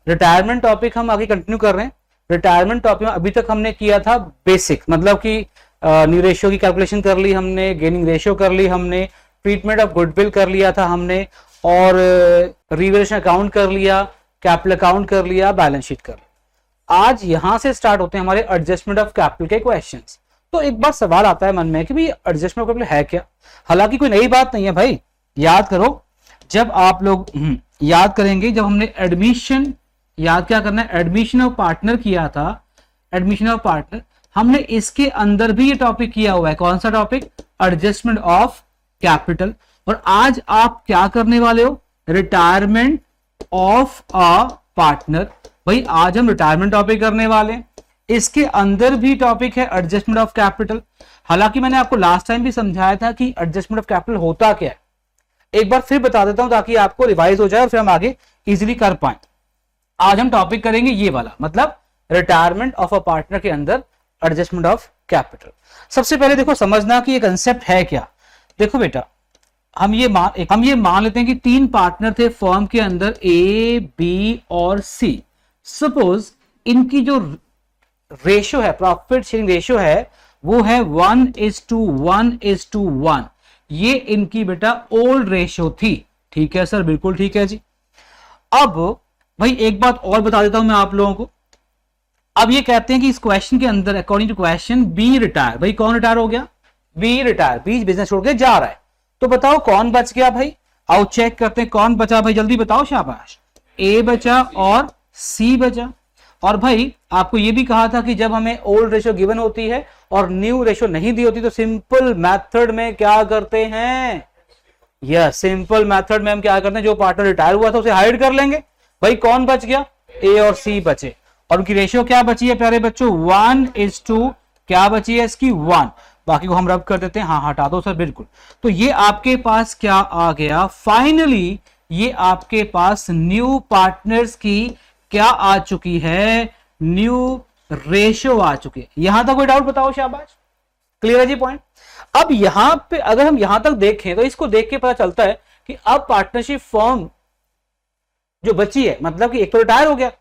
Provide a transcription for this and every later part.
Retirement topic हम आगे continue कर रहे हैं। रिटायरमेंट टॉपिक में अभी तक हमने किया था बेसिक, मतलब कि न्यू रेशियो की कैलकुलेशन कर ली हमने, गेनिंग रेशियो कर ली हमने, ट्रीटमेंट ऑफ गुडविल कर लिया था हमने, और रिवैल्यूएशन अकाउंट कर लिया, कैपिटल अकाउंट कर लिया, बैलेंस शीट कर लिया। आज यहां से स्टार्ट होते हैं हमारे एडजस्टमेंट ऑफ कैपिटल के क्वेश्चंस। तो एक बार सवाल आता है मन में कि भाई एडजस्टमेंट ऑफ कैपिटल है क्या। हालांकि कोई नई बात नहीं है भाई, याद करो जब आप लोग याद करेंगे, जब हमने एडमिशन, याद क्या करना है, एडमिशन ऑफ पार्टनर किया था, एडमिशन ऑफ पार्टनर, हमने इसके अंदर भी ये टॉपिक किया हुआ है। कौन सा टॉपिक? Adjustment of capital. और आज आप क्या करने वाले हो? Retirement of a partner. भाई आज हम रिटायरमेंट टॉपिक करने वाले हैं, इसके अंदर भी टॉपिक है एडजस्टमेंट ऑफ कैपिटल। हालांकि मैंने आपको लास्ट टाइम भी समझाया था कि एडजस्टमेंट ऑफ कैपिटल होता क्या है, एक बार फिर बता देता हूं ताकि आपको रिवाइज हो जाए और फिर हम आगे इजीली कर पाए। आज हम टॉपिक करेंगे ये वाला, मतलब रिटायरमेंट ऑफ अ पार्टनर के अंदर एडजस्टमेंट ऑफ कैपिटल। सबसे पहले देखो समझना कि ये कंसेप्ट है क्या। देखो बेटा, हम ये मान लेते हैं कि 3 पार्टनर थे फर्म के अंदर, ए, बी और सी। सपोज इनकी जो रेशियो है, प्रॉफिट शेयरिंग रेशियो है, वो है 1:1:1। ये इनकी बेटा ओल्ड रेशियो थी। ठीक है सर, बिल्कुल ठीक है जी। अब भाई एक बात और बता देता हूं मैं आप लोगों को। अब ये कहते हैं कि इस क्वेश्चन के अंदर according to question B retire. भाई कौन रिटायर हो गया? बी रिटायर, बी बिजनेस छोड़ के जा रहा है। तो बताओ कौन बच गया भाई? आओ चेक करते हैं कौन बचा भाई, जल्दी बताओ शाबाश। ए बचा और सी बचा। और भाई आपको यह भी कहा था कि जब हमें ओल्ड रेशियो गिवन होती है और न्यू रेशियो नहीं दी होती तो सिंपल मेथड में क्या करते हैं? यस, सिंपल मेथड में हम क्या करते हैं, जो पार्टनर रिटायर हुआ था उसे हाइड कर लेंगे। भाई कौन बच गया? ए और सी बचे। और उनकी रेशियो क्या बची है प्यारे बच्चों? 1:2। क्या बची है इसकी? 1। बाकी को हम रब कर देते हैं। हाँ हटा दो सर, बिल्कुल। तो ये आपके पास क्या आ गया? फाइनली ये आपके पास न्यू पार्टनर्स की क्या आ चुकी है? न्यू रेशियो आ चुकी है। यहां तक कोई डाउट बताओ शाबाश, क्लियर है जी पॉइंट। अब यहां पे अगर हम यहां तक देखें तो इसको देख के पता चलता है कि अब पार्टनरशिप फर्म जो बची है, मतलब कि एक तो रिटायर हो गया,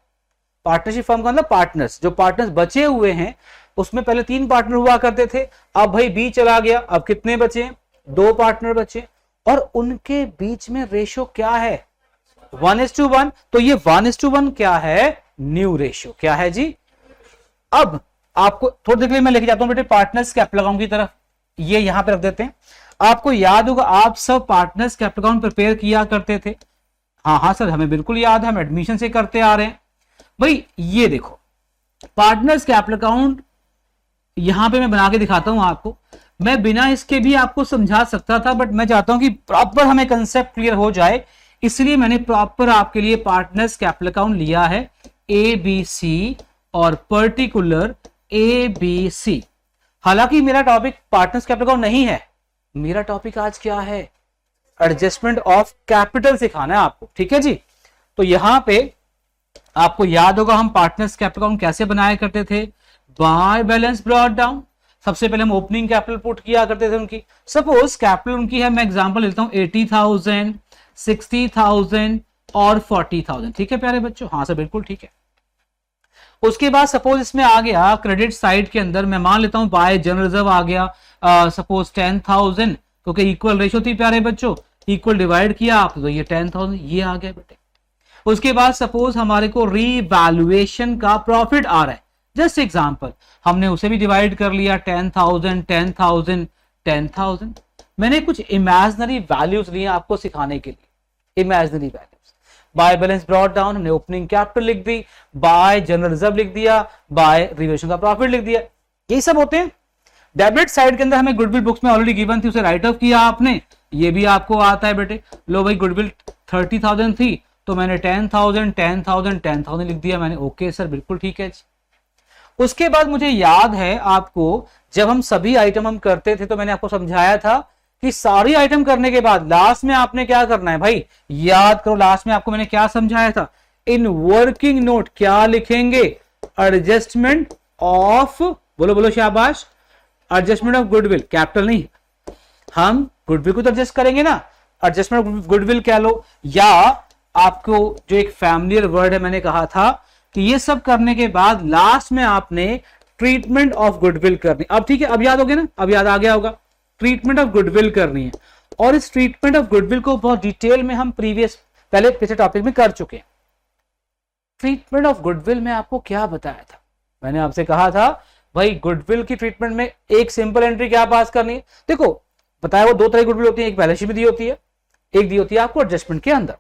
पार्टनरशिप फर्म का मतलब पार्टनर्स, जो पार्टनर्स बचे हुए हैं उसमें पहले 3 पार्टनर हुआ करते थे, अब भाई बी चला गया, अब कितने बचे? 2 पार्टनर बचे। और उनके बीच में रेशियो क्या है? 1:1। तो ये 1:1 क्या है? New ratio. क्या है जी? अब आपको थोड़ी देर के लिए मैं लेके जाता हूं बेटे पार्टनर्स कैपिटल अकाउंट की तरफ। ये यहां पे रख देते हैं। आपको याद होगा आप सब पार्टनर्स कैपिटल अकाउंट प्रिपेयर किया करते थे। हाँ सर, हमें बिल्कुल याद है, हम एडमिशन से करते आ रहे हैं। भाई ये देखो पार्टनर्स कैपिटल अकाउंट यहां पे मैं बना के दिखाता हूं आपको। मैं बिना इसके भी आपको समझा सकता था, बट मैं चाहता हूं कि प्रॉपर हमें कंसेप्ट क्लियर हो जाए, इसलिए मैंने प्रॉपर आपके लिए पार्टनर्स कैपिटल अकाउंट लिया है, ABC और पर्टिकुलर ABC। हालांकि मेरा टॉपिक पार्टनर्स कैपिटल अकाउंट नहीं है, मेरा टॉपिक आज क्या है? एडजस्टमेंट ऑफ कैपिटल सिखाना है आपको। ठीक है जी। तो यहां पे आपको याद होगा हम पार्टनर्स कैपिटल अकाउंट कैसे बनाया करते थे? By balance brought down. सबसे पहले हम ओपनिंग कैपिटल पुट किया करते थे उनकी। सपोज कैपिटल उनकी है, मैं एग्जांपल लेता हूं 80,000, 60,000 और 40,000। ठीक है प्यारे बच्चों? हाँ सर बिल्कुल ठीक है। उसके बाद सपोज इसमें आ गया क्रेडिट साइड के अंदर, मैं मान लेता हूं बाय जनरल रिजर्व आ गया सपोज 10,000, क्योंकि इक्वल रेशियो थी प्यारे बच्चों, इक्वल डिवाइड किया आप तो ये 10,000 ये आ गया बेटे। उसके बाद सपोज हमारे को रीवैल्यूएशन का प्रॉफिट आ रहा है, जस्ट एग्जांपल, हमने उसे भी डिवाइड कर लिया 10,000 10,000 10,000। मैंने कुछ इमेजिनरी वैल्यूज लिए आपको सिखाने के लिए, imaginary values. By balance brought down, हमने ओपनिंग कैपिटल लिख दी, बाय जनरल रिजर्व लिख दिया, बाय रिवैल्यूएशन का प्रॉफिट लिख दिया, यही सब होते हैं। डेबिट साइड के अंदर हमें गुडविल बुक्स में ऑलरेडी गिवन थी, उसे राइट ऑफ किया आपने, ये भी आपको आता है बेटे। लो भाई गुडविल 30,000 थी तो मैंने 10,000 10,000 10,000 लिख दिया मैंने। ओके सर बिल्कुल ठीक है जी। उसके बाद मुझे याद है आपको जब हम सभी आइटम हम करते थे तो मैंने आपको समझाया था कि सारी आइटम करने के बाद लास्ट में आपने क्या करना है भाई, याद करो लास्ट में आपको मैंने क्या समझाया था? इन वर्किंग नोट क्या लिखेंगे? एडजस्टमेंट ऑफ, बोलो बोलो शाबाश, एडजस्टमेंट ऑफ गुडविल, कैपिटल नहीं, हम गुडविल को तो एडजस्ट करेंगे ना, एडजस्टमेंट ऑफ गुडविल कह लो, या आपको जो एक फैमिलियर वर्ड है, मैंने कहा था कि ये सब करने के बाद लास्ट में आपने ट्रीटमेंट ऑफ गुडविल करनी। अब ठीक है, अब याद हो गया ना, अब याद आ गया होगा, ट्रीटमेंट ऑफ गुडविल करनी है। और इस ट्रीटमेंट ऑफ गुडविल को बहुत डिटेल में हम पहले पिछले टॉपिक में कर चुके हैं। ट्रीटमेंट ऑफ गुडविल में आपको क्या बताया था, मैंने आपसे कहा था भाई गुडविल की ट्रीटमेंट में एक सिंपल एंट्री क्या पास करनी है। देखो बताया वो दो तरह की गुडविल होती है, एक बैलेंस शीट में दी होती है, एक दी होती है आपको एडजस्टमेंट के अंदर।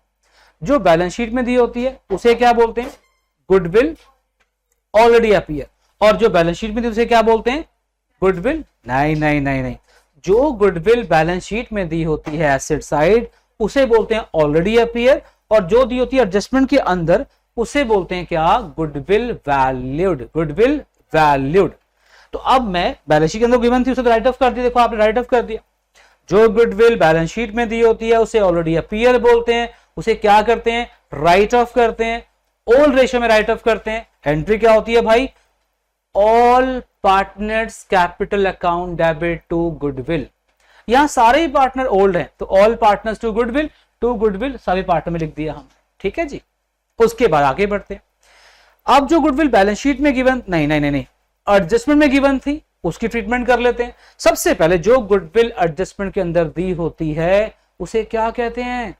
जो बैलेंस शीट में दी होती है उसे क्या बोलते हैं, गुडविल ऑलरेडी अपीयर। और जो बैलेंस शीट में दी उसे क्या बोलते हैं, गुडविल नहीं नहीं नहीं नहीं, जो गुडविल बैलेंस शीट में दी होती है एसेट साइड उसे बोलते हैं ऑलरेडी अपीयर, और जो दी होती है एडजस्टमेंट के अंदर उसे बोलते हैं क्या, गुडविल वैल्यूड, गुडविल वैल्यूड। तो अब मैं बैलेंस शीट के अंदर गिवन थी उसे तो राइट ऑफ कर दिया, देखो आपने राइट ऑफ कर दिया। जो गुडविल बैलेंस शीट में दी होती है उसे ऑलरेडी अपीयर बोलते हैं, उसे क्या करते हैं, राइट ऑफ करते हैं, ओल्ड रेशियो में राइट ऑफ करते हैं। एंट्री क्या होती है भाई, all partners capital account debit to goodwill. यहां सारे ही पार्टनर ओल्ड हैं तो ऑल पार्टनर्स टू गुडविल सभी पार्टनर में लिख दिया हम, ठीक है जी। उसके बाद आगे बढ़ते हैं। अब जो गुडविल बैलेंस शीट में गिवन नहीं एडजस्टमेंट में गिवन थी उसकी ट्रीटमेंट कर लेते हैं। सबसे पहले जो गुडविल एडजस्टमेंट के अंदर दी होती है उसे क्या कहते हैं,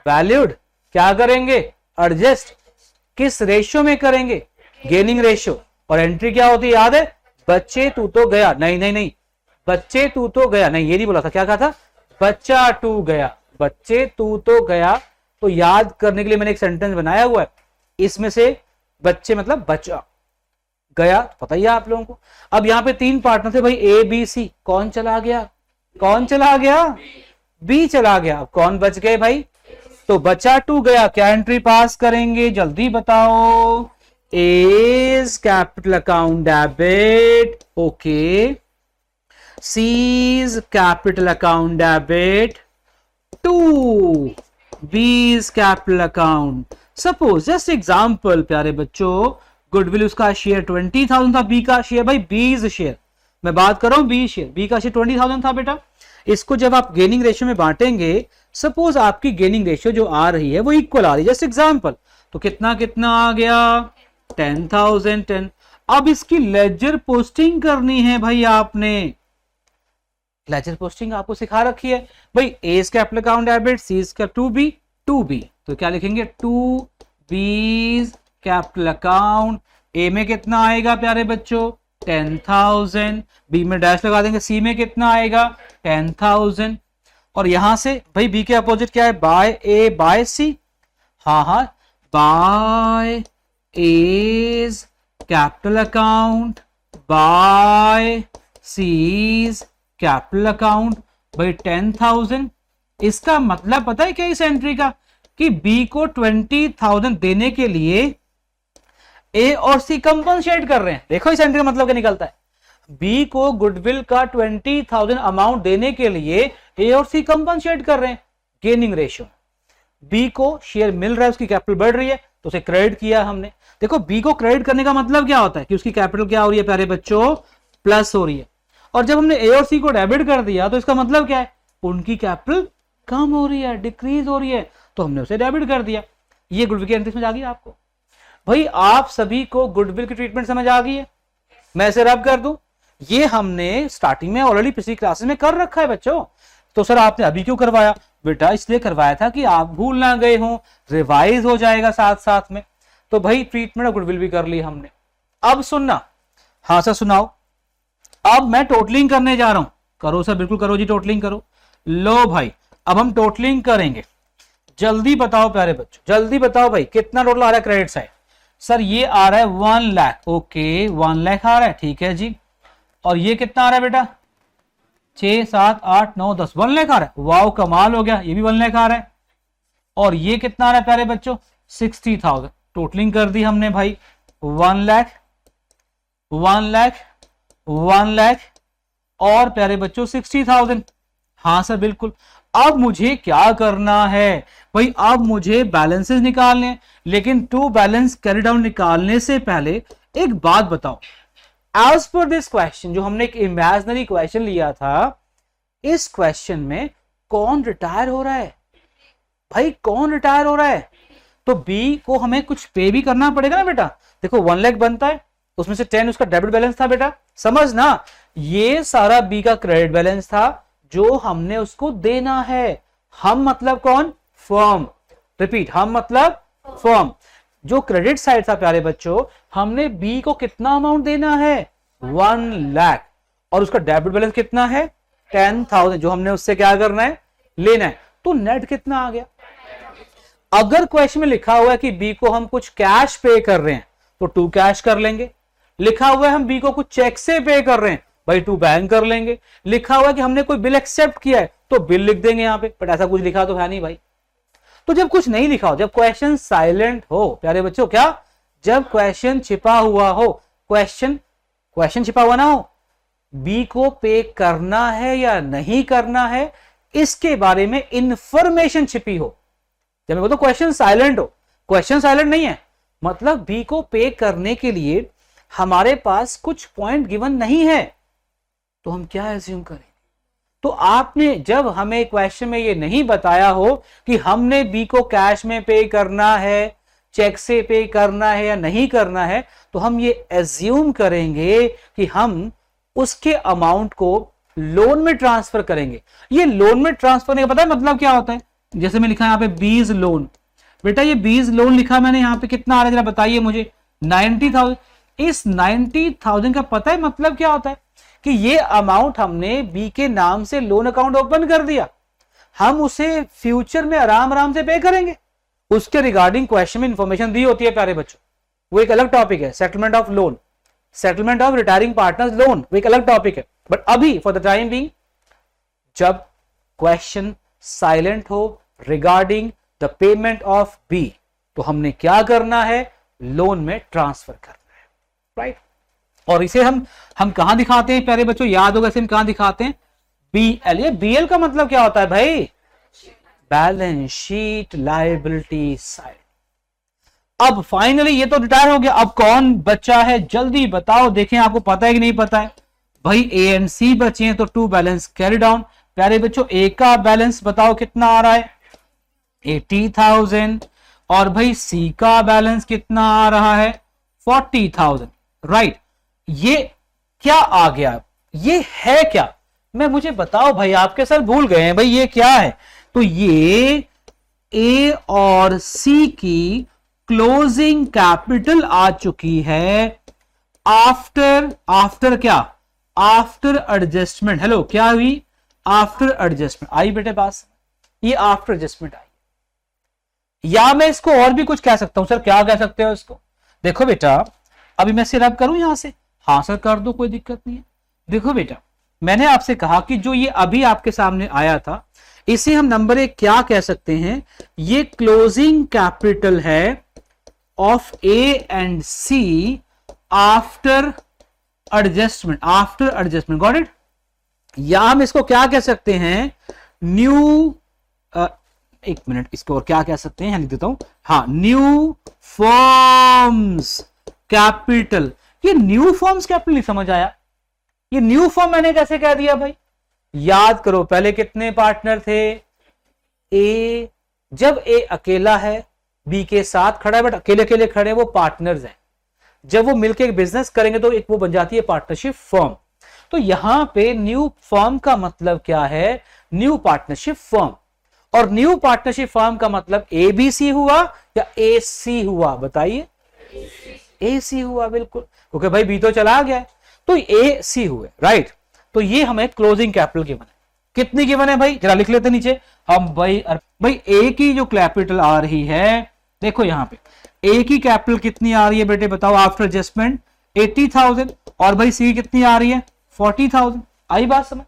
वैल्यूड। क्या करेंगे, एडजस्ट। किस रेशियो में करेंगे, गेनिंग रेशियो। और एंट्री क्या होती है याद है, बच्चे तू तो गया, नहीं बच्चे तू तो गया, नहीं ये नहीं बोला था, क्या कहा था, बच्चा टू गया, बच्चे तू तो गया। तो याद करने के लिए मैंने एक सेंटेंस बनाया हुआ है, इसमें से बच्चे मतलब बच्चा, गया तो पता ही है आप लोगों को। अब यहां पे तीन पार्टनर थे भाई, ए बी सी, कौन चला गया, बी चला गया। अब कौन बच गए भाई, तो बचा टू गया। क्या एंट्री पास करेंगे जल्दी बताओ, A's capital account debit, okay, C's capital account debit to B's capital account. Suppose just example प्यारे बच्चों, गुडविल उसका शेयर 20,000 था, बी का शेयर भाई 20 शेयर, मैं बात कर रहा हूं बी शेयर, बी का शेयर 20,000 था बेटा। इसको जब आप गेनिंग रेशियो में बांटेंगे, सपोज आपकी गेनिंग रेशियो जो आ रही है वो इक्वल आ रही है, जस्ट एग्जांपल, तो कितना कितना आ गया, 10,000 10। अब इसकी लेजर पोस्टिंग करनी है भाई, आपने लेजर पोस्टिंग आपको सिखा रखी है भाई, A's capital account debit, C's का टू बी, तो क्या लिखेंगे, टू बीज कैपिटल अकाउंट। ए में कितना आएगा प्यारे बच्चों, 10,000, बी में डैश लगा देंगे, सी में कितना आएगा 10,000। और यहां से भाई बी के अपोजिट क्या है, बाय ए बाय सी, हाँ by A's capital account by C's capital account भाई 10,000। इसका मतलब पता है क्या इस एंट्री का, कि बी को 20,000 देने के लिए ए और सी कंपनसेट कर रहे हैं। देखो इस एंट्री का मतलब क्या निकलता है, बी को गुडविल का 20,000 अमाउंट देने के लिए ए और सी कंपनसेट कर रहे हैं गेनिंग रेशियो। बी को शेयर मिल रहा है, उसकी कैपिटल बढ़ रही है तो उसे क्रेडिट किया हमने। देखो बी को क्रेडिट करने का मतलब क्या होता है कि उसकी कैपिटल क्या हो रही है प्यारे बच्चों, प्लस हो रही है। और जब हमने ए और सी को डेबिट कर दिया तो इसका मतलब क्या है, उनकी कैपिटल कम हो रही है, डिक्रीज हो रही है, तो हमने उसे डेबिट कर दिया। ये गुडविल की एंट्री समझ आ गई आपको भाई, आप सभी को गुडविल की ट्रीटमेंट समझ आ गई है। मैं इसे रब कर दूं, ये हमने स्टार्टिंग में ऑलरेडी पिछली क्लासेस में कर रखा है बच्चों। तो सर आपने अभी क्यों करवाया, बेटा इसलिए करवाया था कि आप भूल ना गए हो, रिवाइज हो जाएगा साथ साथ में। तो भाई ट्रीटमेंट ऑफ गुडविल भी कर ली हमने। अब सुनना, हाँ सर सुनाओ। अब मैं टोटलिंग करने जा रहा हूं, करो सर बिल्कुल करो जी, टोटलिंग करो। लो भाई अब हम टोटलिंग करेंगे, जल्दी बताओ प्यारे बच्चों, जल्दी बताओ भाई कितना टोटल आ रहा है क्रेडिट साइड। सर ये आ रहा है 1 लाख, ओके 1 लाख आ रहा है, ठीक है जी। और ये कितना आ रहा है बेटा, 6 7 8 9 10, 1 लाख आ रहा है, वाओ कमाल हो गया, ये भी 1 लाख आ रहा है। और ये कितना आ रहा है प्यारे बच्चों, 60,000। टोटलिंग कर दी हमने भाई, 1 लाख 1 लाख 1 लाख और प्यारे बच्चों 60,000। हाँ सर बिल्कुल। अब मुझे क्या करना है भाई, अब मुझे बैलेंसेस निकालने, लेकिन टू बैलेंस कैरी डाउन निकालने से पहले एक बात बताओ, एज पर दिस क्वेश्चन जो हमने एक इमेजिनरी क्वेश्चन लिया था, इस क्वेश्चन में कौन रिटायर हो रहा है, भाई कौन रिटायर हो रहा है, तो बी को हमें कुछ पे भी करना पड़ेगा ना बेटा। देखो 1 लाख बनता है, उसमें से 10 उसका डेबिट बैलेंस था बेटा, समझ ना, ये सारा बी का क्रेडिट बैलेंस था जो हमने उसको देना है। हम मतलब कौन, फर्म, रिपीट, हम मतलब फर्म। जो क्रेडिट साइड था प्यारे बच्चों, हमने बी को कितना अमाउंट देना है, 1 लाख, और उसका डेबिट बैलेंस कितना है, 10,000, जो हमने उससे क्या करना है, लेना है। तो नेट कितना आ गया। अगर क्वेश्चन में लिखा हुआ है कि बी को हम कुछ कैश पे कर रहे हैं तो 2 कैश कर लेंगे, लिखा हुआ है हम बी को कुछ चेक से पे कर रहे हैं भाई 2 बैंक कर लेंगे, लिखा हुआ है कि हमने कोई बिल एक्सेप्ट किया है तो बिल लिख देंगे यहां पे, बट ऐसा कुछ लिखा तो है नहीं भाई। तो जब कुछ नहीं लिखा हो, जब क्वेश्चन साइलेंट हो प्यारे बच्चों, क्या, जब क्वेश्चन छिपा हुआ हो, क्वेश्चन छिपा हुआ ना हो, बी को पे करना है या नहीं करना है इसके बारे में इंफॉर्मेशन छिपी हो, जब मैं बोलता हूं क्वेश्चन साइलेंट हो, क्वेश्चन साइलेंट नहीं है, मतलब बी को पे करने के लिए हमारे पास कुछ पॉइंट गिवन नहीं है, तो हम क्या एज्यूम करें। तो आपने जब हमें क्वेश्चन में ये नहीं बताया हो कि हमने बी को कैश में पे करना है, चेक से पे करना है या नहीं करना है, तो हम ये एज्यूम करेंगे कि हम उसके अमाउंट को लोन में ट्रांसफर करेंगे। ये लोन में ट्रांसफर करने का पता है मतलब क्या होता है, जैसे मैं लिखा यहां पे बीज लोन, बेटा ये बीज लोन लिखा मैंने यहां पे, कितना आ रहा है जरा बताइए मुझे, 90,000। इस 90,000 का पता है मतलब क्या होता है, कि ये अमाउंट हमने बी के नाम से लोन अकाउंट ओपन कर दिया, हम उसे फ्यूचर में आराम आराम से पे करेंगे। उसके रिगार्डिंग क्वेश्चन में इंफॉर्मेशन दी होती है प्यारे बच्चों, वो एक अलग टॉपिक है, settlement of loan, settlement of retiring partners loan, वो एक अलग टॉपिक है। बट अभी फॉर द टाइम बीइंग, जब क्वेश्चन साइलेंट हो regarding the payment of B, तो हमने क्या करना है, लोन में ट्रांसफर करना है, राइट। और इसे हम कहां दिखाते हैं प्यारे बच्चों, याद होगा इसे हम कहां दिखाते हैं, बीएल। ये बीएल का मतलब क्या होता है भाई, बैलेंस शीट लायबिलिटी साइड। अब फाइनली ये तो रिटायर हो गया, अब कौन बचा है जल्दी बताओ, देखें आपको पता है कि नहीं पता है। भाई ए एंड सी बचे हैं, तो 2 बैलेंस कैरी डाउन। प्यारे बच्चों ए का बैलेंस बताओ कितना आ रहा है, 80,000, और भाई सी का बैलेंस कितना आ रहा है, 40,000, राइट। ये क्या आ गया, ये है क्या, मैं मुझे बताओ भाई, आपके सर भूल गए हैं भाई ये क्या है। तो ये ए और सी की क्लोजिंग कैपिटल आ चुकी है आफ्टर क्या, आफ्टर एडजस्टमेंट। हेलो क्या हुई, आफ्टर एडजस्टमेंट आई बेटे पास, ये आफ्टर एडजस्टमेंट आई। या मैं इसको और भी कुछ कह सकता हूं सर, क्या कह सकते हो इसको, देखो बेटा अभी मैं सिर्फ करूं यहां से, हाँ सर कर दो कोई दिक्कत नहीं है। देखो बेटा मैंने आपसे कहा कि जो ये अभी आपके सामने आया था, इसे हम नंबर 1 क्या कह सकते हैं, ये क्लोजिंग कैपिटल है of A and C after adjustment, after adjustment, got it. या हम इसको क्या कह सकते हैं, न्यू, एक मिनट, इसको और क्या कह सकते हैं, लिख देता हूं, हाँ, न्यू फॉर्म्स कैपिटल। ये न्यू फॉर्म्स कैपिटल नहीं समझ आया, ये न्यू फॉर्म मैंने कैसे कह दिया भाई, याद करो पहले कितने पार्टनर थे, ए, जब ए अकेला है बी के साथ खड़ा है, बट अकेले अकेले खड़े वो पार्टनर्स हैं, जब वो मिलकर एक बिजनेस करेंगे तो एक वो बन जाती है पार्टनरशिप फर्म। तो यहां पे न्यू फर्म का मतलब क्या है, न्यू पार्टनरशिप फर्म। और न्यू पार्टनरशिप फर्म का मतलब ए बी सी हुआ या ए सी हुआ, बताइए, ए सी हुआ, बिल्कुल, क्योंकि भाई बी तो चला गया है, तो ए सी हुए, राइट। तो ये हमें क्लोजिंग कैपिटल गिवन है, कितनी गिवन है भाई जरा लिख लेते नीचे हम, भाई ए की जो कैपिटल आ रही है, देखो यहां पे ए की कैपिटल कितनी आ रही है बेटे बताओ, आफ्टर एडजस्टमेंट 80,000, और भाई सी कितनी आ रही है 40,000। आई बात समझ,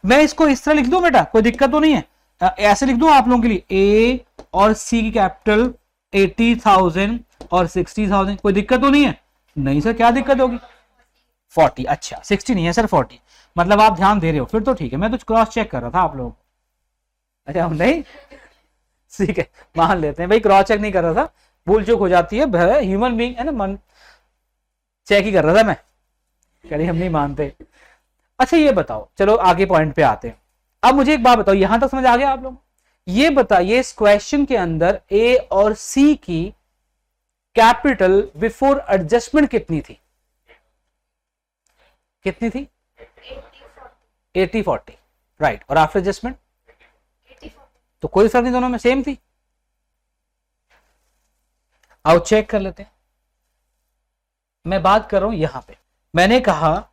मैं इसको इस तरह लिख दूं बेटा, कोई दिक्कत तो नहीं है, ऐसे लिख दूं आप लोगों के लिए, ए और सी की कैपिटल 80,000 और 60,000, कोई दिक्कत तो नहीं है, नहीं सर क्या दिक्कत होगी, 40, अच्छा 60 नहीं है सर 40, मतलब आप ध्यान दे रहे हो, फिर तो ठीक है, मैं तो क्रॉस चेक कर रहा था आप लोग, अच्छा नहीं ठीक है मान लेते हैं भाई, क्रॉस चेक नहीं कर रहा था, भूल चूक हो जाती है, ह्यूमन बीइंग है ना, मन चेक ही कर रहा था मैं, चलिए हम नहीं मानते। अच्छा ये बताओ, चलो आगे पॉइंट पे आते हैं। अब मुझे एक बात बताओ, यहां तक समझ आ गया आप लोग, ये बताइए इस क्वेश्चन के अंदर ए और सी की कैपिटल बिफोर एडजस्टमेंट कितनी थी? कितनी थी? 80-40, राइट। और आफ्टर एडजस्टमेंट? तो कोई फर्क नहीं, दोनों में सेम थी। आओ चेक कर लेते हैं। मैं बात कर रहा हूं यहां पे, मैंने कहा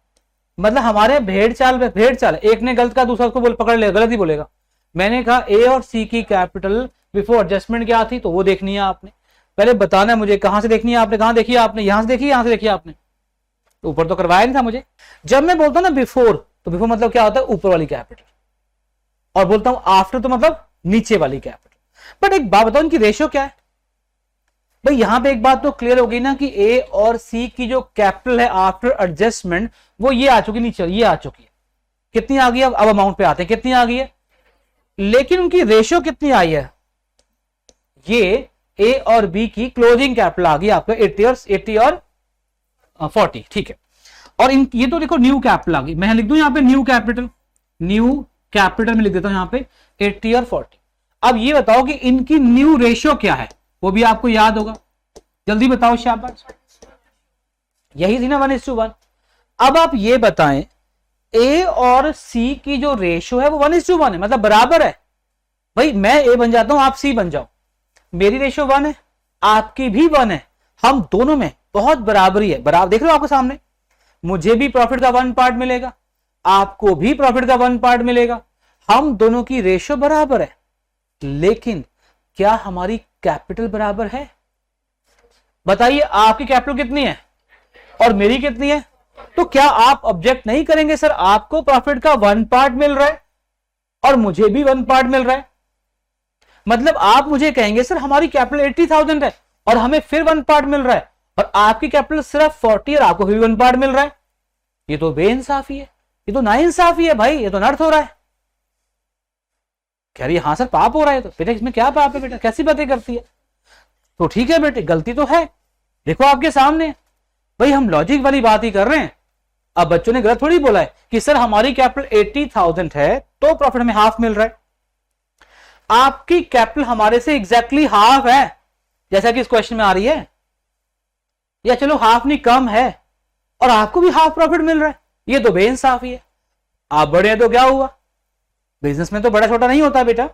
मतलब हमारे भेड़ चाल एक ने गलत का दूसरा उसको पकड़ लेगा, गलत ही बोलेगा। मैंने कहा ए और सी की कैपिटल बिफोर एडजस्टमेंट क्या थी, तो वो देखनी है आपने। पहले बताना है मुझे कहां से देखनी है आपने, कहां देखी है आपने, यहां से देखी, यहां से देखी आपने, तो ऊपर तो करवाया नहीं था मुझे। जब मैं बोलता हूं ना बिफोर, तो बिफोर मतलब क्या होता है, ऊपर वाली कैपिटल, और बोलता हूं आफ्टर तो मतलब नीचे वाली कैपिटल। बट एक बात बताओ, इनकी रेशियो क्या है भाई? यहां पे एक बात तो क्लियर होगी ना कि ए और सी की जो कैपिटल है आफ्टर एडजस्टमेंट वो ये आ चुकी, नीचे ये आ चुकी है। कितनी आ गई? अब अमाउंट पे आते हैं, कितनी आ गई है, लेकिन उनकी रेशियो कितनी आई है? ये ए और बी की क्लोजिंग कैपिटल आ गई आपका 80 और 40, ठीक है। और इन ये तो देखो न्यू कैपिटल आ गई, मैं लिख दूं यहां पे न्यू कैपिटल में लिख देता हूं यहां पे 80 और 40। अब ये बताओ कि इनकी न्यू रेशियो क्या है, वो भी आपको याद होगा, जल्दी बताओ शाबाश। यही थी ना 1:1। अब आप ये बताएं ए और सी की जो रेशियो है वो 1:1 है, मतलब बराबर है। भाई मैं ए बन जाता हूं, आप सी बन जाओ, मेरी रेशियो 1 है, आपकी भी 1 है, हम दोनों में बहुत बराबरी है। बराबर देख लो आपके सामने, मुझे भी प्रॉफिट का 1 पार्ट मिलेगा, आपको भी प्रॉफिट का 1 पार्ट मिलेगा, हम दोनों की रेशियो बराबर है। लेकिन क्या हमारी कैपिटल बराबर है? बताइए, आपकी कैपिटल कितनी है और मेरी कितनी है? तो क्या आप ऑब्जेक्ट नहीं करेंगे, सर आपको प्रॉफिट का 1 पार्ट मिल रहा है और मुझे भी 1 पार्ट मिल रहा है, मतलब आप मुझे कहेंगे सर हमारी कैपिटल 80,000 है और हमें फिर 1 पार्ट मिल रहा है, और आपकी कैपिटल सिर्फ 40 और आपको भी 1 पार्ट मिल रहा है। ये तो बेइंसाफी है, ये तो नाइंसाफी है भाई, ये तो नर्थ हो रहा है। कह रही है हाँ सर पाप हो रहा है, तो बेटा इसमें क्या पाप है बेटा, कैसी बातें करती है? तो ठीक है बेटे, गलती तो है, देखो आपके सामने भाई, हम लॉजिक वाली बात ही कर रहे हैं। अब बच्चों ने गलत थोड़ी बोला है कि सर हमारी कैपिटल 80,000 है तो प्रॉफिट हमें हाफ मिल रहा है। आपकी कैपिटल हमारे से एग्जैक्टली हाफ है, जैसा कि इस क्वेश्चन में आ रही है, या चलो हाफ नहीं कम है और आपको भी हाफ प्रॉफिट मिल रहा है, ये तो बेइंसाफी है। आप बड़े हैं तो क्या हुआ, बिजनेस में तो बड़ा छोटा नहीं होता बेटा।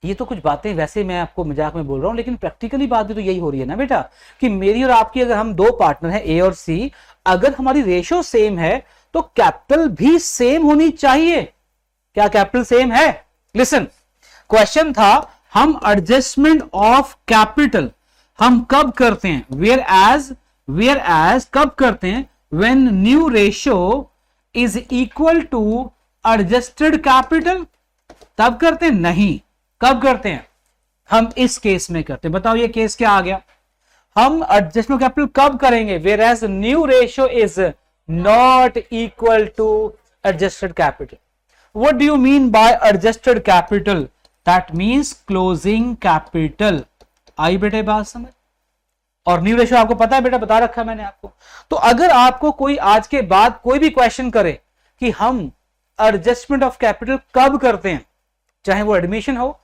ये तो कुछ बातें वैसे मैं आपको मजाक में बोल रहा हूं, लेकिन प्रैक्टिकली बात भी तो यही हो रही है ना बेटा, कि मेरी और आपकी अगर हम दो पार्टनर हैं ए और सी, अगर हमारी रेशियो सेम है तो कैपिटल भी सेम होनी चाहिए। क्या कैपिटल सेम है? लिसन, क्वेश्चन था हम एडजस्टमेंट ऑफ कैपिटल हम कब करते हैं, वेयर एज कब करते हैं, when new ratio is equal to adjusted capital, तब करते हैं? नहीं, कब करते हैं? हम इस केस में करते हैं। बताओ ये केस क्या आ गया, हम एडजस्टमेंट कैपिटल कब करेंगे, where as new ratio is not equal to adjusted capital. What do you mean by adjusted capital? That means closing capital. आई बेटे बात समझ? और न्यू रेशियो आपको पता है बेटा, बता रखा है मैंने आपको। तो अगर आपको कोई आज के बाद कोई भी क्वेश्चन करे कि हम एडजस्टमेंट ऑफ कैपिटल कब करते हैं, चाहे वो एडमिशन हो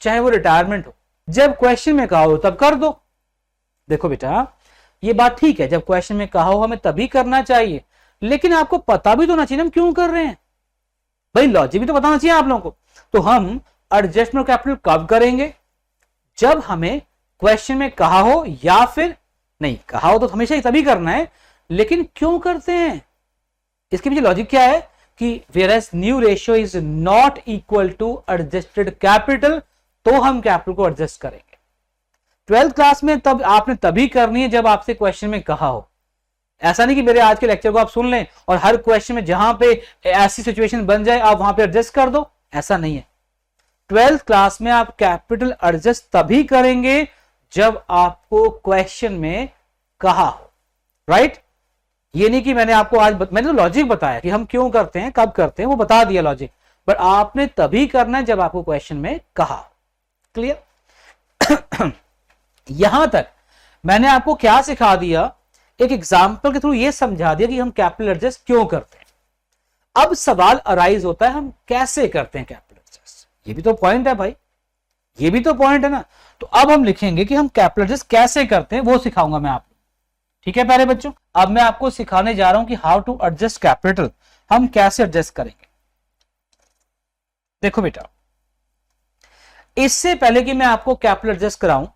चाहे वो रिटायरमेंट हो, जब क्वेश्चन में कहा हो तब कर दो। देखो बेटा ये बात ठीक है, जब क्वेश्चन में कहा हो हमें तभी करना चाहिए, लेकिन आपको पता भी तो होना चाहिए हम क्यों कर रहे हैं भाई, लॉजिक भी तो बताना चाहिए आप लोगों को। तो हम एडजस्टमेंट कैपिटल कब करेंगे, जब हमें क्वेश्चन में कहा हो, या फिर नहीं कहा हो तो हमेशा ही तभी करना है, लेकिन क्यों करते हैं, इसके पीछे लॉजिक क्या है कि whereas new ratio is not equal to adjusted capital, तो हम कैपिटल को एडजस्ट करेंगे। 12th क्लास में तब आपने तभी करनी है जब आपसे क्वेश्चन में कहा हो। ऐसा नहीं कि मेरे आज के लेक्चर को आप सुन लें और हर क्वेश्चन में जहां पे ऐसी सिचुएशन बन जाए आप वहां पे एडजस्ट कर दो, ऐसा नहीं है। 12th क्लास में आप कैपिटल एडजस्ट तभी करेंगे जब आपको क्वेश्चन में कहा हो, राइट? ये नहीं कि मैंने आपको आज मैंने तो लॉजिक बताया कि हम क्यों करते हैं कब करते हैं, वो बता दिया लॉजिक, बट आपने तभी करना है जब आपको क्वेश्चन में कहा हो। क्लियर? यहां तक मैंने आपको क्या सिखा दिया, एक एग्जांपल के थ्रू ये समझा दिया कि हम कैपिटल एडजस्ट क्यों करते हैं। अब सवाल अराइज होता है हम कैसे करते हैं कैपिटल एडजस्ट, ये भी तो पॉइंट है भाई, ये भी तो पॉइंट है ना। तो अब हम लिखेंगे कि हम कैपिटल एडजस्ट कैसे करते हैं, वो सिखाऊंगा मैं आपको। ठीक है प्यारे बच्चों, अब मैं आपको सिखाने जा रहा हूं कि हाउ टू एडजस्ट कैपिटल, हम कैसे एडजस्ट करेंगे। देखो बेटा, इससे पहले कि मैं आपको कैपिटल एडजस्ट कराऊं,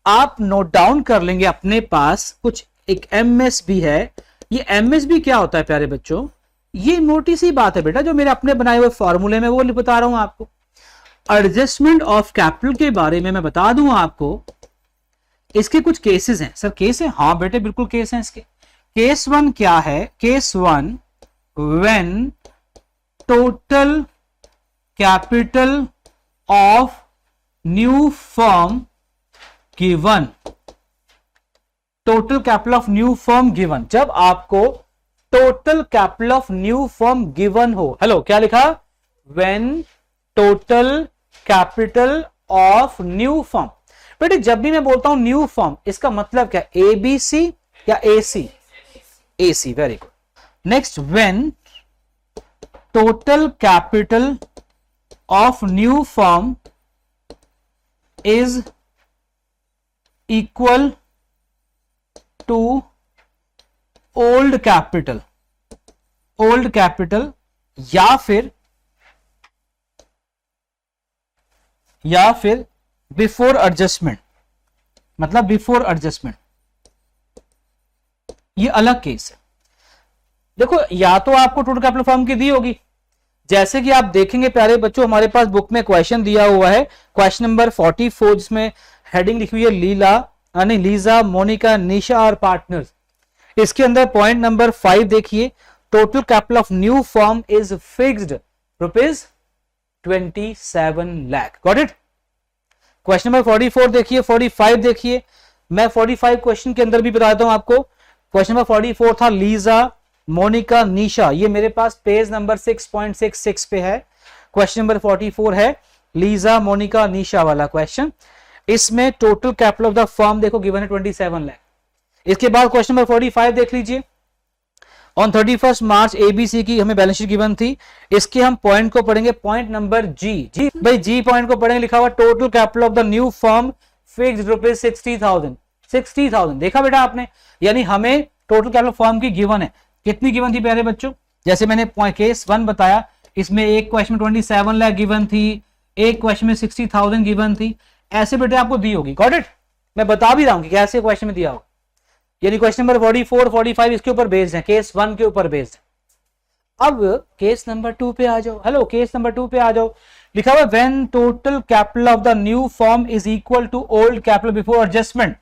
आप नोट डाउन कर लेंगे अपने पास कुछ एक एमएसबी है। ये एमएसबी क्या होता है प्यारे बच्चों, ये नोटी सी बात है बेटा, जो मेरे अपने बनाए हुए फॉर्मूले में वो बता रहा हूं आपको। एडजस्टमेंट ऑफ कैपिटल के बारे में मैं बता दूं आपको, इसके कुछ केसेस हैं। सर केस है? हाँ बेटे बिल्कुल केस हैं इसके। केस 1 क्या है? Case 1, when total capital of new firm given, total capital of new firm given, जब आपको total capital of new firm given हो। हेलो, क्या लिखा? When total capital of new firm. बेटे जब भी मैं बोलता हूं न्यू फर्म, इसका मतलब क्या? एबीसी या AC? AC, very good. Next, when total capital of new firm is equal to old capital, old capital या फिर बिफोर एडजस्टमेंट, मतलब बिफोर एडजस्टमेंट, ये अलग केस है। देखो, या तो आपको टोटल कैपिटल फर्म की दी होगी, जैसे कि आप देखेंगे प्यारे बच्चों, हमारे पास बुक में क्वेश्चन दिया हुआ है, क्वेश्चन नंबर 44, जिसमें हेडिंग लिखी हुई है लीजा, मोनिका, निशा और पार्टनर्स। इसके अंदर पॉइंट नंबर 5 देखिए, total capital of new firm is fixed ₹27 lakh. Got it? Question number 44 देखिए, 45 देखिए। मैं 45 क्वेश्चन के अंदर भी बता देता हूं आपको। क्वेश्चन नंबर 44 था लीजा, मोनिका, निशा, ये मेरे पास पेज नंबर 6.66 पे है। क्वेश्चन नंबर 44 है लीजा, मोनिका, निशा वाला क्वेश्चन। इसमें total capital of the firm देखो गिवन है 27 लाख। इसके बाद क्वेश्चन नंबर 45 देख लीजिए, ऑन 31 मार्च एबीसी की हमें बैलेंस शीट गिवन थी। इसके हम पॉइंट को पढ़ेंगे, पॉइंट नंबर जी भाई, जी पॉइंट को पढ़ेंगे, लिखा हुआ total capital of the new firm fixed ₹60,000। 60,000 देखा बेटा आपने, यानी हमें टोटल कैपिटल फर्म की गिवन है। कितनी गिवन थी प्यारे बच्चों? जैसे मैंने केस 1 बताया, इसमें एक क्वेश्चन में 27 लाख गिवन थी, एक क्वेश्चन में 60,000 गिवन थी। ऐसे बेटे आपको दी होगी। Got it? मैं बता भी रहा हूं कि कैसे क्वेश्चन में दिया होगा, यानी क्वेश्चन नंबर 44, 45 इसके ऊपर बेस्ड है, केस 1 के ऊपर बेस्ड है। अब केस नंबर 2 पे आ जाओ। हेलो, केस नंबर 2 पे आ जाओ। लिखा हुआ when total capital of the new firm is equal to old capital before adjustment.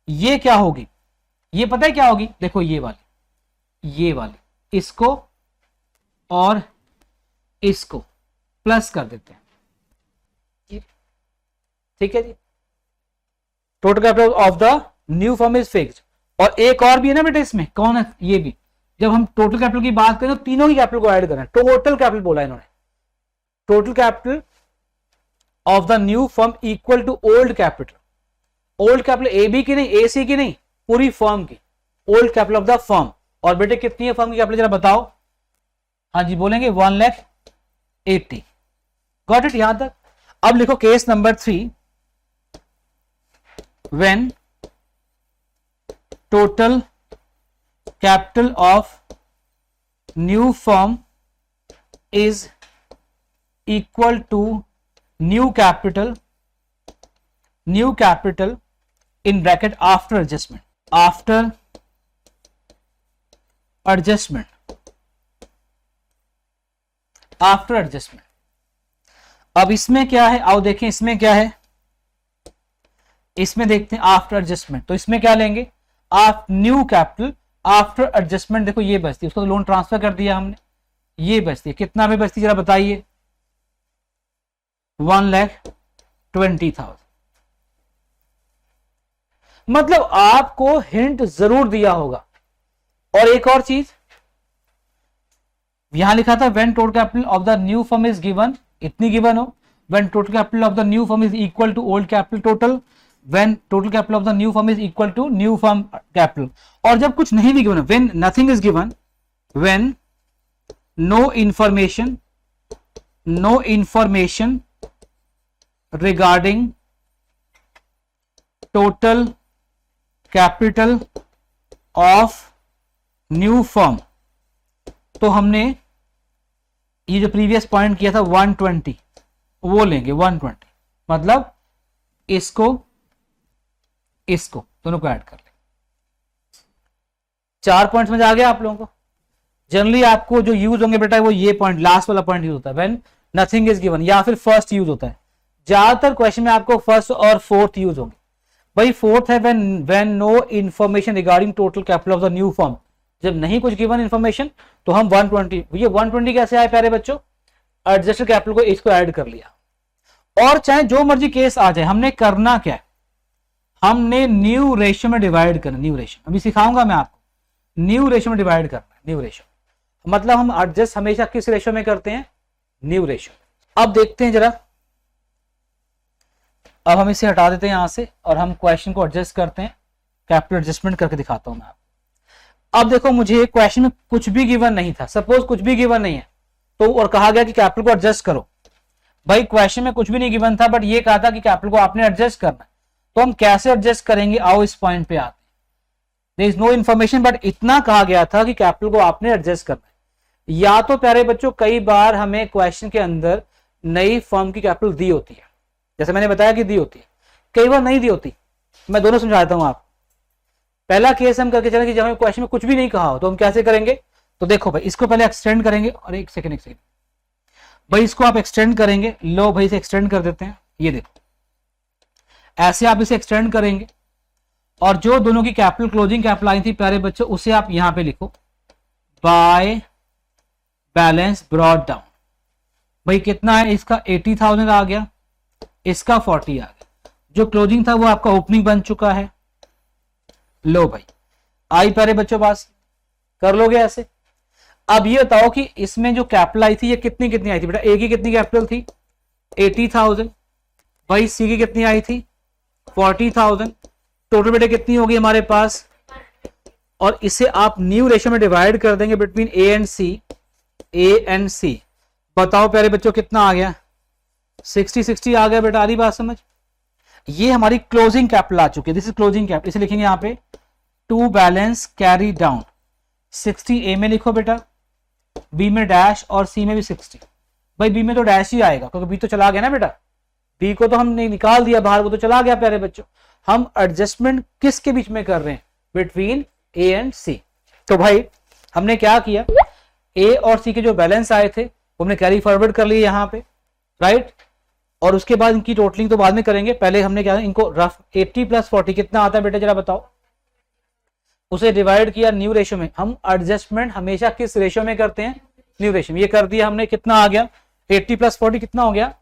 ये क्या होगी? ये पता है क्या होगी? देखो ये वाली, इसको और इसको प्लस कर देते हैं। ठीक है जी, total capital of the new firm is fixed. और एक और भी है ना बेटा इसमें, कौन है? ये भी। जब हम टोटल कैपिटल की बात करें तो तीनों की कैपिटल को ऐड करना है। टोटल कैपिटल बोला इन्होंने, total capital of the new firm equal to old capital. Old capital AB की नहीं, एसी की नहीं, पूरी फर्म की, old capital of the firm. और बेटे कितनी है फर्म की कैपिटल जरा बताओ? हाँ जी बोलेंगे 1,80,000। गॉट इट यहां तक? अब लिखो case number 3, when total capital of new firm is equal to new capital in bracket after adjustment, अब इसमें क्या है? आओ देखें इसमें क्या है। इसमें देखते हैं आफ्टर एडजस्टमेंट, तो इसमें क्या लेंगे? आप न्यू कैपिटल आफ्टर एडजस्टमेंट। देखो ये बचती है, उसको तो लोन ट्रांसफर कर दिया हमने, ये बचती है। कितना में बचती जरा बताइए? 1,20,000। मतलब आपको हिंट जरूर दिया होगा। और एक और चीज यहां लिखा था, when total capital of the new firm is given, इतनी गिवन हो। When total capital of the new firm is equal to old capital total, when total capital of the new firm is equal to new firm capital. और जब कुछ नहीं भी given, when nothing is given, when no information regarding total capital of new firm, तो हमने ये जो previous point किया था 120 वो लेंगे 120, मतलब इसको दोनों को ऐड कर लेंगे। 4 पॉइंट्स में आ गया आप लोगों को। जनरली आपको जो यूज होंगे बेटा वो ये पॉइंट, लास्ट वाला पॉइंट यूज होता है व्हेन नथिंग इज गिवन, या फिर फर्स्ट यूज होता है। ज्यादातर क्वेश्चन में आपको फर्स्ट और फोर्थ यूज होंगे। भाई फोर्थ है when no information regarding total capital of the new firm, जब नहीं कुछ गिवन इंफॉर्मेशन तो हम 120, ये 120 कैसे आए प्यारे बच्चों, एडजस्टेड कैपिटल को इसको ऐड कर लिया। और चाहे जो मर्जी केस आ जाए, हमने करना क्या है, हमने न्यू रेशियो में डिवाइड करना। न्यू रेशियो अभी सिखाऊंगा मैं आपको, न्यू रेशियो में डिवाइड करना है। न्यू रेशियो मतलब हम एडजस्ट हमेशा किस रेशियो में करते हैं, न्यू रेशियो। अब देखते हैं जरा, अब हम इसे हटा देते हैं यहां से और हम क्वेश्चन को एडजस्ट करते हैं। कैपिटल एडजस्टमेंट करके दिखाता हूं मैं आपको। अब देखो मुझे क्वेश्चन में कुछ भी गिवन नहीं था, सपोज कुछ भी गिवन नहीं है तो, और कहा गया कि कैपिटल को एडजस्ट करो। भाई क्वेश्चन में कुछ भी नहीं गिवन था, बट ये कहा था कि कैपिटल को आपने एडजस्ट करना है, तो हम कैसे एडजस्ट करेंगे, आओ इस पॉइंट पे आते हैं। There is no information, but इतना कहा गया था कि कैपिटल को आपने एडजस्ट करना है। या तो प्यारे बच्चों कई बार हमें क्वेश्चन के अंदर नई फर्म की कैपिटल दी होती है, जैसे मैंने बताया कि दी होती है, कई बार नहीं दी होती। मैं दोनों समझाता हूं आपको। पहला केस हम करके चलें कि जब हमें क्वेश्चन में कुछ भी नहीं कहा हो तो हम कैसे करेंगे, तो देखो भाई इसको पहले एक्सटेंड करेंगे, और एक सेकंड भाई इसको आप एक्सटेंड करेंगे, लो भाई इसे एक्सटेंड कर देते हैं। ये देखो ऐसे आप इसे एक्सटेंड करेंगे, और जो दोनों की कैपिटल क्लोजिंग कैपिटल आई थी प्यारे बच्चों, उसे आप यहां पे लिखो बाय बैलेंस ब्रॉट डाउन। भाई कितना है इसका, 80,000 आ गया, इसका 40 आ गया। जो क्लोजिंग था वो आपका ओपनिंग बन चुका है। लो भाई आई प्यारे बच्चों, पास कर लोगे ऐसे। अब ये बताओ कि इसमें जो कैपिटल आई थी ये कितनी कितनी आई थी बेटा, ए की कितनी कैपिटल थी 80,000, भाई सी की कितनी आई थी 40,000, टोटल बेटे कितनी होगी हमारे पास। और इसे आप न्यू रेशियो में डिवाइड कर देंगे बिटवीन ए एंड सी। बताओ प्यारे बच्चों कितना आ गया, 60 आ गया बेटा। आ रही बात समझ। ये हमारी क्लोजिंग कैपिटल आ चुकी है, दिस इज क्लोजिंग कैपिटल। इसे लिखेंगे यहां पे टू बैलेंस कैरी डाउन। 60 ए में लिखो बेटा, बी में डैश और सी में भी 60। भाई बी में तो डैश ही आएगा क्योंकि बी तो चला गया ना बेटा, बी को तो हमने निकाल दिया बाहर, वो तो चला गया प्यारे बच्चों। हम एडजस्टमेंट किसके बीच में कर रहे हैं, बिटवीन ए एंड सी। तो भाई हमने क्या किया, ए और सी के जो बैलेंस आए थे वो हमने कैरी फॉरवर्ड कर लिए यहाँ पे, राइट। और उसके बाद इनकी टोटलिंग तो बाद में करेंगे, पहले हमने क्या इनको रफ 80 + 40 कितना आता है बेटा जरा बताओ, उसे डिवाइड किया न्यू रेशियो में। हम एडजस्टमेंट हमेशा किस रेशियो में करते हैं, न्यू रेशियो में। ये कर दिया हमने, कितना आ गया 80 + 40 कितना हो गया,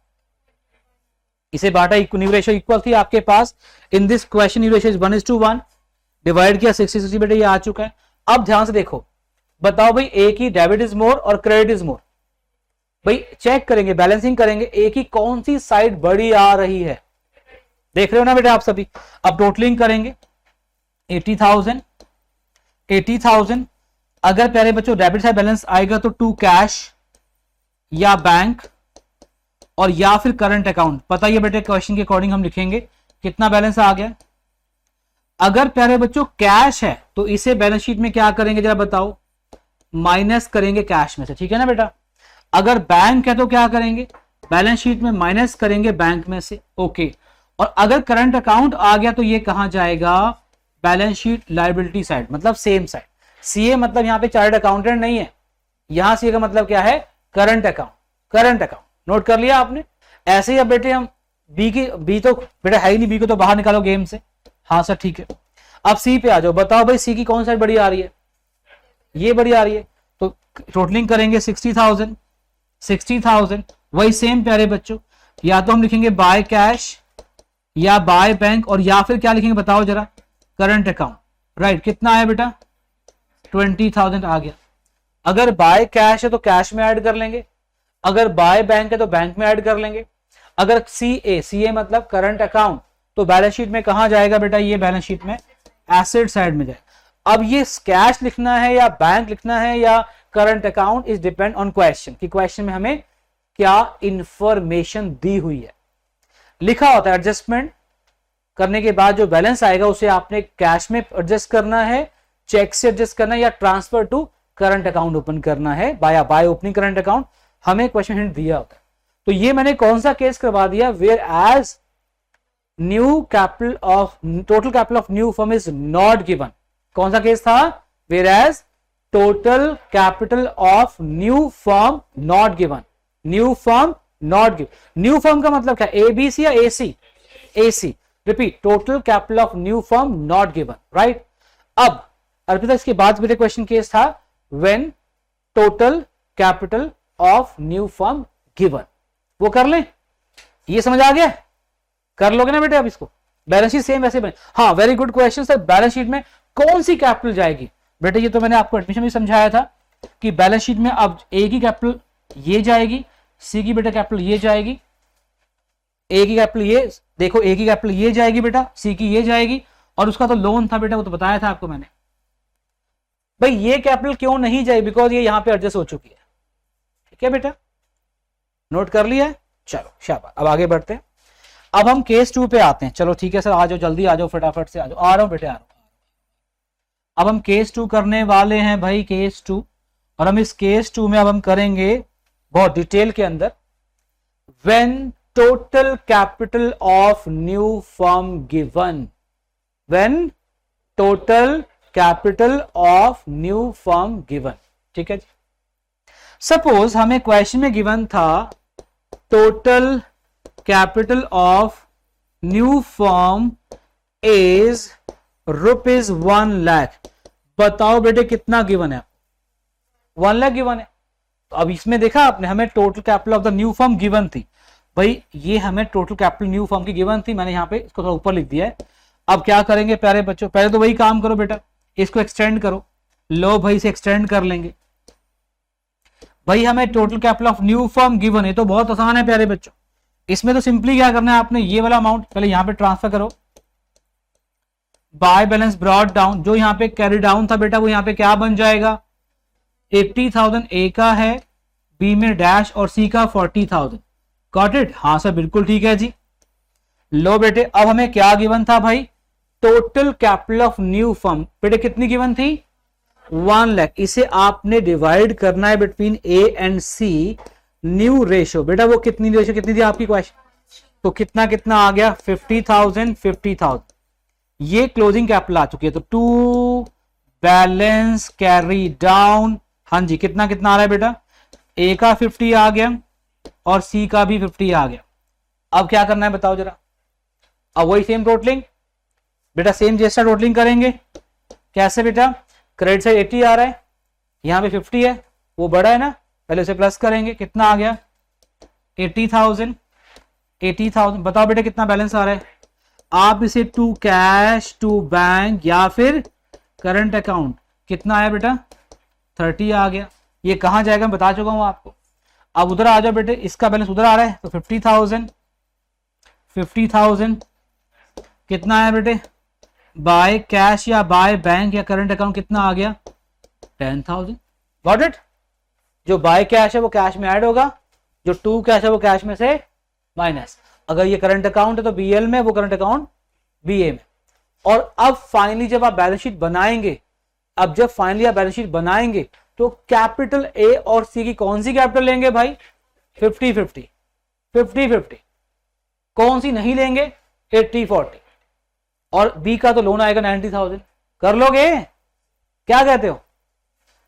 इसे बांटा, न्यू रेशियो इक्वल थी आपके पास। In this question new ratio is 1:1, divide किया 60 बेटा, ये आ चुका है। अब ध्यान से देखो, बताओ भाई ए की डेबिट इज मोर और क्रेडिट इज मोर। भाई चेक करेंगे, बैलेंसिंग करेंगे, ए की कौन सी साइड बड़ी आ रही है, देख रहे हो ना बेटा आप सभी। अब टोटलिंग करेंगे 80,000। अगर प्यारे बच्चों डेबिट साइड बैलेंस आएगा तो टू कैश या बैंक और या फिर करंट अकाउंट। पता ही बेटे क्वेश्चन के अकॉर्डिंग हम लिखेंगे कितना बैलेंस आ गया। अगर प्यारे बच्चों कैश है तो इसे बैलेंस शीट में क्या करेंगे जरा बताओ, माइनस करेंगे कैश में से, ठीक है ना बेटा। अगर बैंक है तो क्या करेंगे, बैलेंस शीट में माइनस करेंगे बैंक में से, ओके। और अगर करंट अकाउंट आ गया तो ये कहां जाएगा, बैलेंस शीट लायबिलिटी साइड, मतलब सेम साइड। सीए मतलब यहाँ पे चार्टर्ड अकाउंटेंट नहीं है, यहां सीए का मतलब क्या है, current account. Current account note कर लिया आपने। ऐसे ही अब बेटे हम बी तो बेटा है ही नहीं, बी को तो बाहर निकालो गेम से। हाँ सर ठीक है। अब सी पे आ जाओ, बताओ भाई सी की कौन साइड बड़ी आ रही है, ये बड़ी आ रही है, तो टोटलिंग करेंगे 60,000। वही सेम प्यारे बच्चों, या तो हम लिखेंगे बाय कैश या बाय बैंक, और या फिर क्या लिखेंगे बताओ जरा, करंट अकाउंट, राइट। कितना आया बेटा 20,000 आ गया। अगर बाय कैश है तो कैश में ऐड कर लेंगे, अगर बाय बैंक है तो बैंक में ऐड कर लेंगे। अगर सीए मतलब करंट अकाउंट, तो बैलेंस शीट में कहां जाएगा बेटा, ये बैलेंस शीट में एसेट साइड में जाएगा। अब ये कैश लिखना है या बैंक लिखना है या current account is depend on question, कि क्वेश्चन में हमें क्या इंफॉर्मेशन दी हुई है। लिखा होता है एडजस्टमेंट करने के बाद जो बैलेंस आएगा उसे आपने कैश में एडजस्ट करना है, चेक से एडजस्ट करना है, या transfer to current account open करना है बाय ओपनिंग करंट अकाउंट। हमें क्वेश्चन हिंट दिया होता है। तो ये मैंने कौन सा केस करवा दिया, where as new capital of total capital of new firm is not given. कौन सा केस था, whereas total capital of new firm not given. New firm not given. New firm का मतलब क्या, एबीसी या AC? AC. Repeat, total capital of new firm not given, right. अब अर्पिता इसके बाद मेरे क्वेश्चन केस था when total capital of new firm given. वो कर लें, ये समझ आ गया, कर लोगे ना बेटे। अब इसको बैलेंस शीट सेम वैसे बने। हाँ, very good question sir. Balance sheet में कौन सी कैपिटल जाएगी बेटे, ये तो मैंने आपको एडमिशन में समझाया था कि बैलेंस शीट में अब ए की कैपिटल ये जाएगी, सी की बेटा कैपिटल ये जाएगी, ए की कैपिटल ये, देखो ए की कैपिटल ये जाएगी बेटा, सी की ये जाएगी, और उसका तो लोन था बेटा, वो तो बताया था आपको मैंने। भाई ये कैपिटल क्यों नहीं जाएगी, बिकॉज ये यहां पे एडजस्ट हो चुकी है। ठीक है बेटा, नोट कर लिया है। चलो शाबाश, अब आगे बढ़ते हैं। अब हम केस 2 पे आते हैं। चलो ठीक है सर, आ जाओ जल्दी, आ जाओ फटाफट से, आ जाओ। आ रहा हूं बेटे, आ रहा हूं। अब हम केस 2 करने वाले हैं भाई, केस 2। और हम इस केस 2 में अब हम करेंगे बहुत डिटेल के अंदर। When total capital of new firm given, when total capital of new firm given. ठीक है जी। सपोज हमें क्वेश्चन में गिवन था total capital of new firm is ₹1 lakh. बताओ बेटे कितना गिवन है, 1 लाख गिवन है। तो अब इसमें देखा आपने, हमें total capital of the new firm given थी। भाई ये हमें टोटल कैपिटल न्यू फर्म की गिवन थी, मैंने यहाँ पे इसको थोड़ा ऊपर लिख दिया है। अब क्या करेंगे प्यारे बच्चों, पहले तो वही काम करो बेटा, इसको एक्सटेंड करो। लो भाई, इसे एक्सटेंड कर लेंगे। भाई हमें total capital of new firm given है, तो बहुत आसान है प्यारे बच्चों। इसमें तो सिंपली क्या करना है आपने, ये वाला अमाउंट पहले यहां पे ट्रांसफर करो, बाय बैलेंस ब्रॉट डाउन। जो यहां पे कैरी डाउन था बेटा, वो यहां पे क्या बन जाएगा, 80,000 ए का है, बी में डैश, और सी का 40,000। Got it? हाँ सर बिल्कुल ठीक है जी। लो बेटे, अब हमें क्या गिवन था भाई, total capital of new firm बेटे कितनी गिवन थी, 1 लाख। इसे आपने डिवाइड करना है between A and C. New ratio बेटा, वो कितनी रेशो कितनी थी आपकी क्वेश्चन, तो कितना कितना आ गया, 50,000 50,000। ये क्लोजिंग कैपिटल आ चुकी है। तो टू बैलेंस कैरी डाउन, हाँ जी, कितना कितना आ रहा है बेटा, ए का 50 आ गया और सी का भी 50 आ गया। अब क्या करना है बताओ जरा। अब वही सेम टोटलिंग बेटा, सेम जैसा टोटलिंग करेंगे। कैसे बेटा, क्रेडिट साइड 80 आ रहा है, यहां पे 50 है, वो बड़ा है ना, पहले उसे प्लस करेंगे। कितना आ गया, 80,000 80,000। बताओ बेटा कितना बैलेंस आ रहा है। आप इसे टू कैश, टू बैंक, या फिर करंट अकाउंट, कितना आया बेटा, 30 आ गया। ये कहां जाएगा मैं बता चुका हूं आपको। अब उधर आ जाओ बेटे, इसका बैलेंस उधर आ रहा है, तो 50,000 50,000 कितना आया बेटे, बाय कैश या बाय बैंक या करंट अकाउंट कितना आ गया, 10,000। Got it? जो बाय कैश है वो कैश में ऐड होगा, जो टू कैश है वो कैश में से माइनस। अगर ये करंट अकाउंट है तो बीएल में, वो करंट अकाउंट बीए में। और अब फाइनली जब आप बैलेंस शीट बनाएंगे, अब जब फाइनली आप बैलेंस शीट बनाएंगे तो कैपिटल ए और सी की कौन सी कैपिटल लेंगे भाई, 50-50 50-50। कौन सी नहीं लेंगे, 80-40। और बी का तो लोन आएगा 90,000। कर लोगे, क्या कहते हो।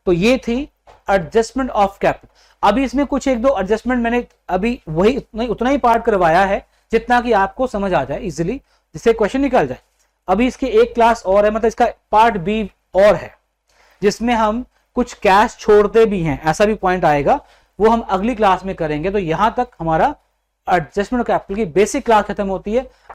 तो ये थी एडजस्टमेंट ऑफ कैपिटल। अभी इसमें कुछ एक दो एडजस्टमेंट मैंने अभी वही उतना ही पार्ट करवाया है जितना कि आपको समझ आ जाए इजीली, जिससे क्वेश्चन निकल जाए। अभी इसकी एक क्लास और है, मतलब इसका पार्ट बी और है, जिसमें हम कुछ कैश छोड़ते भी हैं, ऐसा भी पॉइंट आएगा, वो हम अगली क्लास में करेंगे। तो यहां तक हमारा एडजस्टमेंट ऑफ कैपिटल की बेसिक क्लास खत्म होती है।